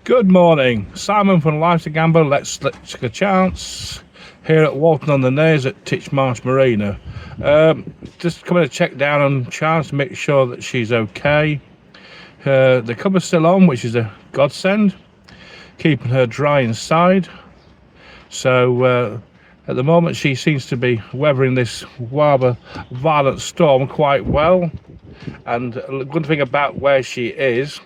Good morning, Simon from Life's a Gamble. Let's take a chance here at Walton-on-the-Naze at Titchmarsh Marina. Just coming to check down on Chance to make sure that she's okay. The cover's still on, which is a godsend, keeping her dry inside. So at the moment she seems to be weathering this rather violent storm quite well. And the good thing about where she is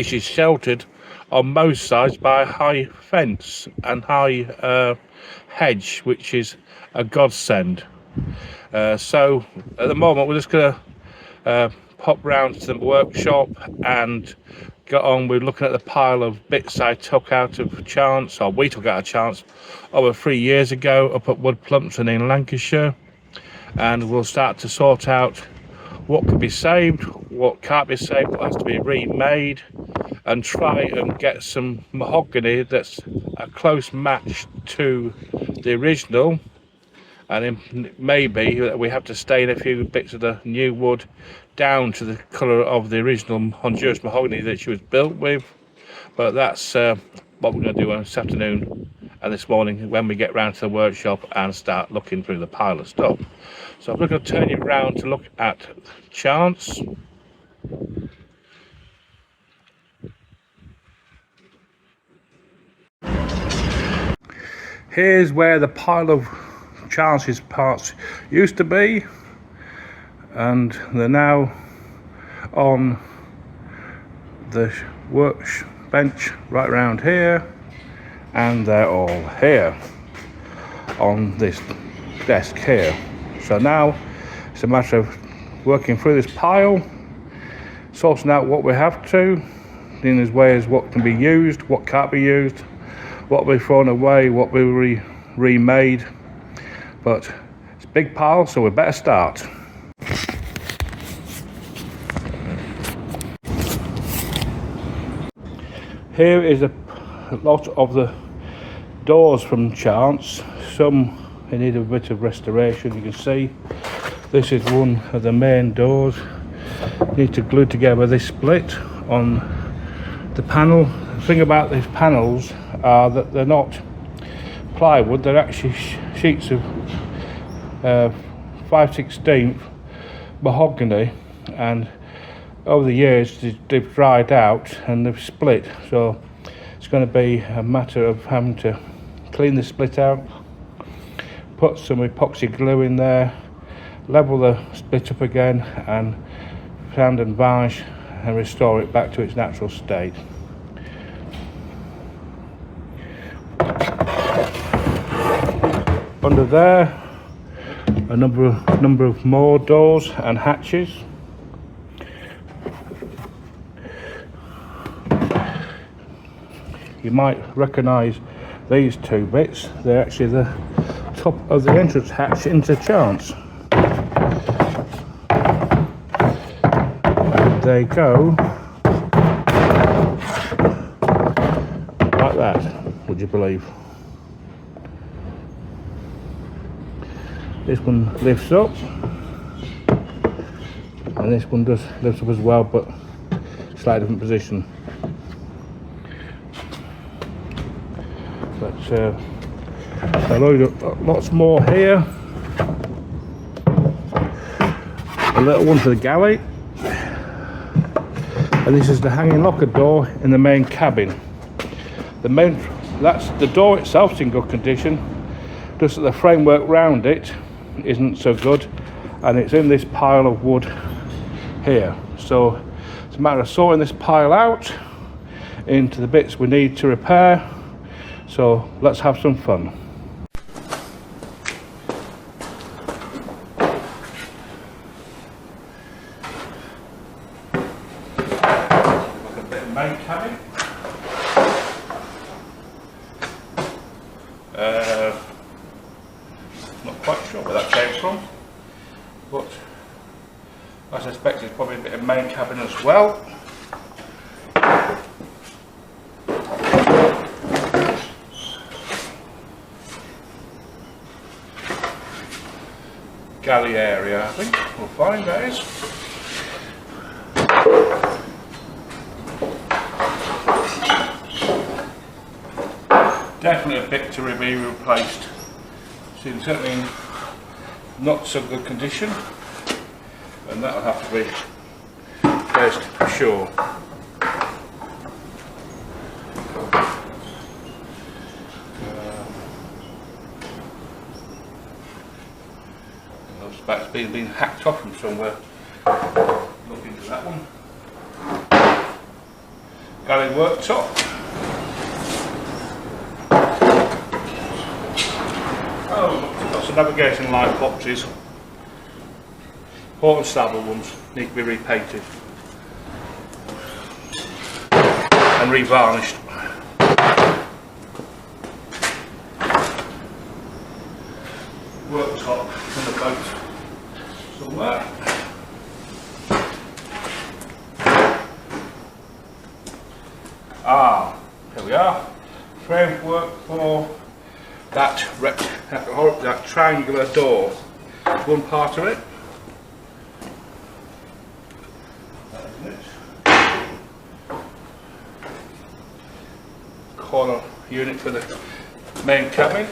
she's sheltered on most sides by a high fence and high hedge, which is a godsend. So at the moment we're just going to pop round to the workshop and get on with looking at the pile of bits I took out of Chance, or we took out of Chance over 3 years ago up at Wood Plumpton in Lancashire, and we'll start to sort out what can be saved, what can't be saved, what has to be remade, and try and get some mahogany that's a close match to the original. And maybe we have to stain a few bits of the new wood down to the colour of the original Honduras mahogany that she was built with. But that's what we're going to do this afternoon and this morning when we get round to the workshop and start looking through the pile of stuff. So I'm going to turn you round to look at Chance. Here's where the pile of Chance's parts used to be, and they're now on the workbench right around here, and they're all here on this desk here. So now it's a matter of working through this pile, sorting out what we have to, in as way as what can be used, what can't be used, what we've thrown away, what we remade. But it's a big pile, so we better start. Here is a lot of the doors from Chance. Some in need of a bit of restoration. You can see this is one of the main doors. You need to glue together this split on the panel. The thing about these panels are that they're not plywood, they're actually sheets of 5/16 mahogany, and over the years they've dried out and they've split, so it's going to be a matter of having to clean the split out, put some epoxy glue in there, level the split up again, and sand and varnish and restore it back to its natural state. Under there, a number of more doors and hatches. You might recognise these two bits. They're actually the top of the entrance hatch into Chance. And they go like that, would you believe? This one lifts up, and this one does lift up as well, but slightly different position. But a load of lots more here. A little one for the galley, and this is the hanging locker door in the main cabin. That's the door itself's in good condition, just that the framework round it isn't so good, and it's in this pile of wood here. So it's a matter of sorting this pile out into the bits we need to repair. So let's have some fun. Look at the main cabin. Not quite sure where that came from, but I suspect it's probably a bit of main cabin as well. Galley area, I think we'll find that is. definitely a bit to be replaced. Seems certainly in not so good condition, and that'll have to be replaced for sure. Looks like it's been hacked off from somewhere. Look into that one. Galley worktop. Oh, got some navigation light boxes. Port and saddle ones need to be repainted and revarnished. Worktop on the boat somewhere. Ah, here we are. Framework for that triangular door. One part of it. That is it. Corner unit for the main cabin.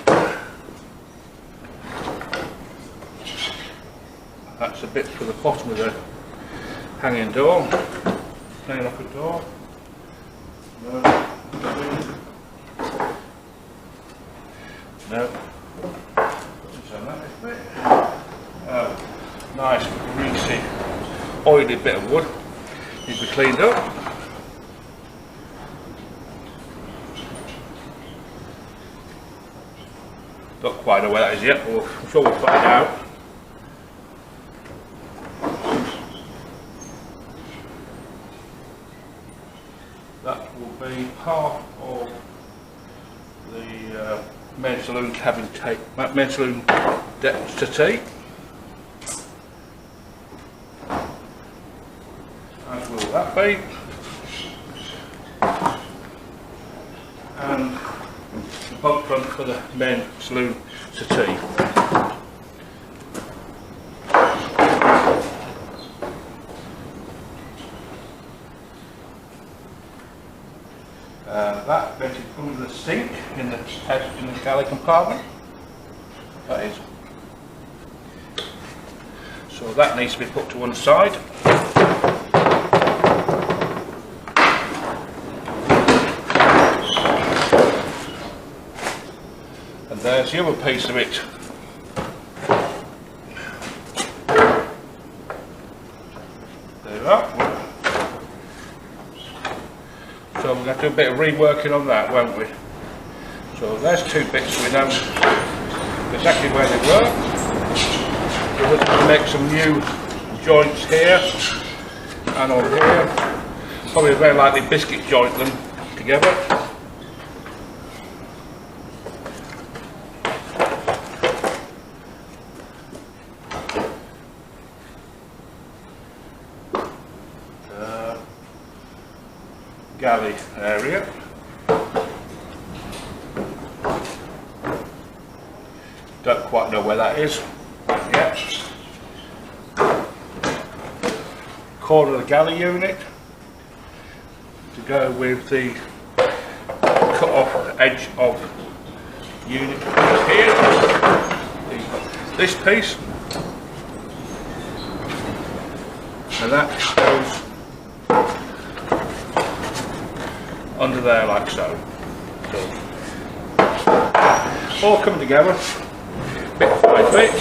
That's a bit for the bottom of the hanging door. Hanging up a door. No. No. Oh, nice, greasy, oily bit of wood. Needs to be cleaned up. Don't quite know where that is yet, but I'm sure we'll find out. That will be part of the main saloon cabin tape, main saloon deck settee. As will that be. And the bunk front for the main saloon settee. That basically comes with a sink in the galley compartment. That is. So that needs to be put to one side. And there's the other piece of it. There we are. So we're going to do a bit of reworking on that, won't we? So there's two bits we know exactly where they were. We're going to make some new joints here and on here. Probably very likely biscuit joint them together. Galley area. Don't quite know where that is yet. Corner of the galley unit to go with the cut off edge of unit here. This piece, and that goes under there like so. All coming together, bit by bit.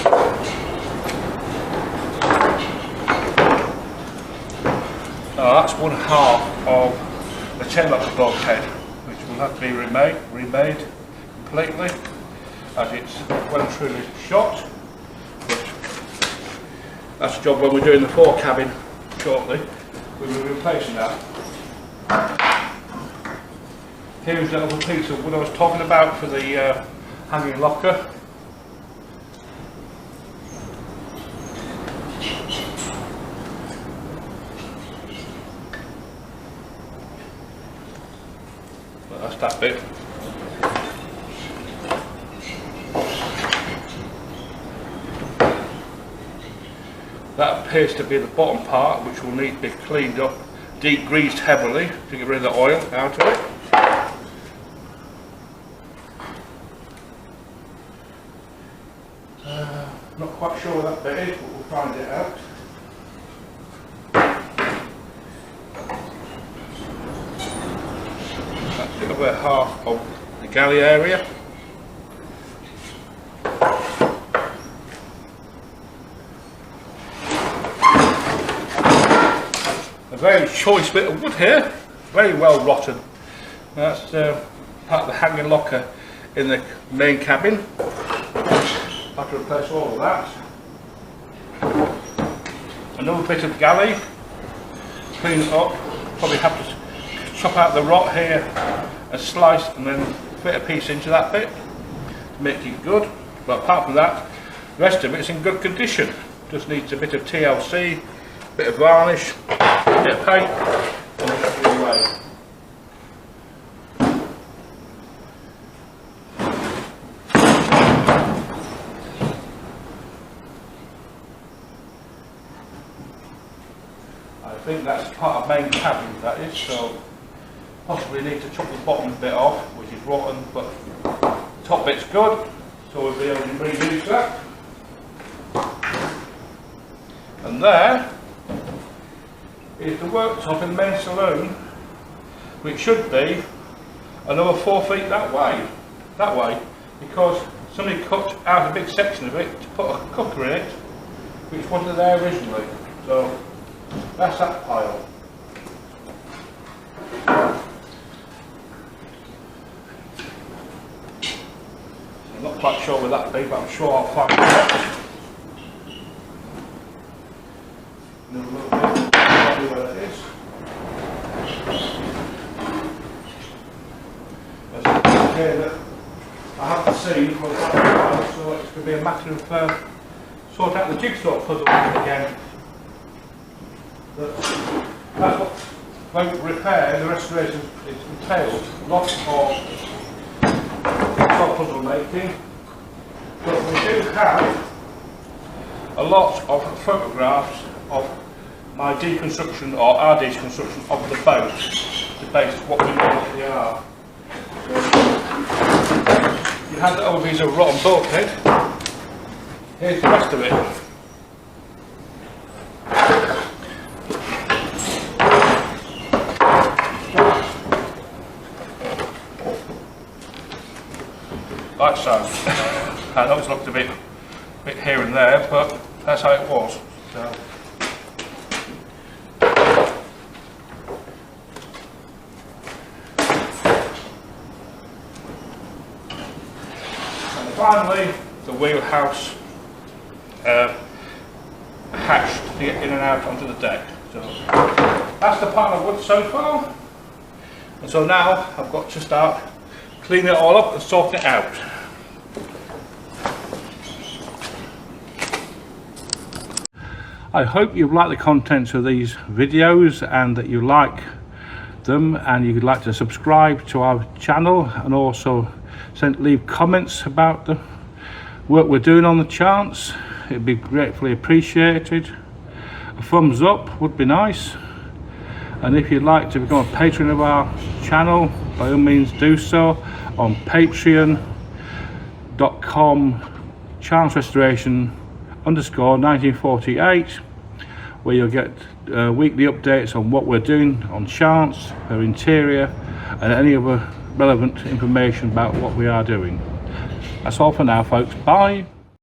That's one half of the chain locker bulkhead, which will have to be remade completely, as it's well and truly shot. But that's the job when we're doing the fore cabin shortly. We will be replacing that. Here's the other piece of what I was talking about for the hanging locker. But that's that bit. That appears to be the bottom part, which will need to be cleaned up, degreased heavily to get rid of the oil out of it. sure where that bit is, but we'll find it out. That's the other half of the galley area. A very choice bit of wood here, very well rotten. That's part of the hanging locker in the main cabin. I have to replace all of that. Another bit of galley, clean it up. Probably have to chop out the rot here and slice and then fit a piece into that bit to make it good. But apart from that, the rest of it's in good condition. Just needs a bit of TLC, bit of varnish, bit of paint, and the rest of the way. I think that's part of main cabin, that is, so possibly need to chop the bottom bit off, which is rotten, but the top bit's good, so we'll be able to reuse that. And there is the worktop in the main saloon, which should be another 4 feet that way, because somebody cut out a big section of it to put a cooker in it, which wasn't there originally. So that's that pile. I'm not quite sure where that be, but I'm sure I'll find it. Another little bit, probably where it is. There's a bit here that I haven't seen for quite a while, so it's going to be a matter of sort out the jigsaw puzzle again. That's what boat repair, the restoration is entailed. Lots of jigsaw puzzle making, but we do have a lot of photographs of my deconstruction or our deconstruction of the boat to base what we normally are. So you have the other piece of rotten bulkhead. Here's the rest of it. Like so. I know it's looked a bit here and there, but that's how it was. So. And finally, the wheelhouse hatch to get in and out onto the deck. So that's the pile of wood so far. And so now I've got to start cleaning it all up and sorting it out. I hope you've liked the contents of these videos and that you like them and you'd like to subscribe to our channel and also leave comments about the work we're doing on the charts. It'd be gratefully appreciated. A thumbs up would be nice, and if you'd like to become a patron of our channel, by all means do so on patreon.com/chancerestoration_1948, where you'll get weekly updates on what we're doing on chance, her interior, and any other relevant information about what we are doing. That's all for now, folks. Bye.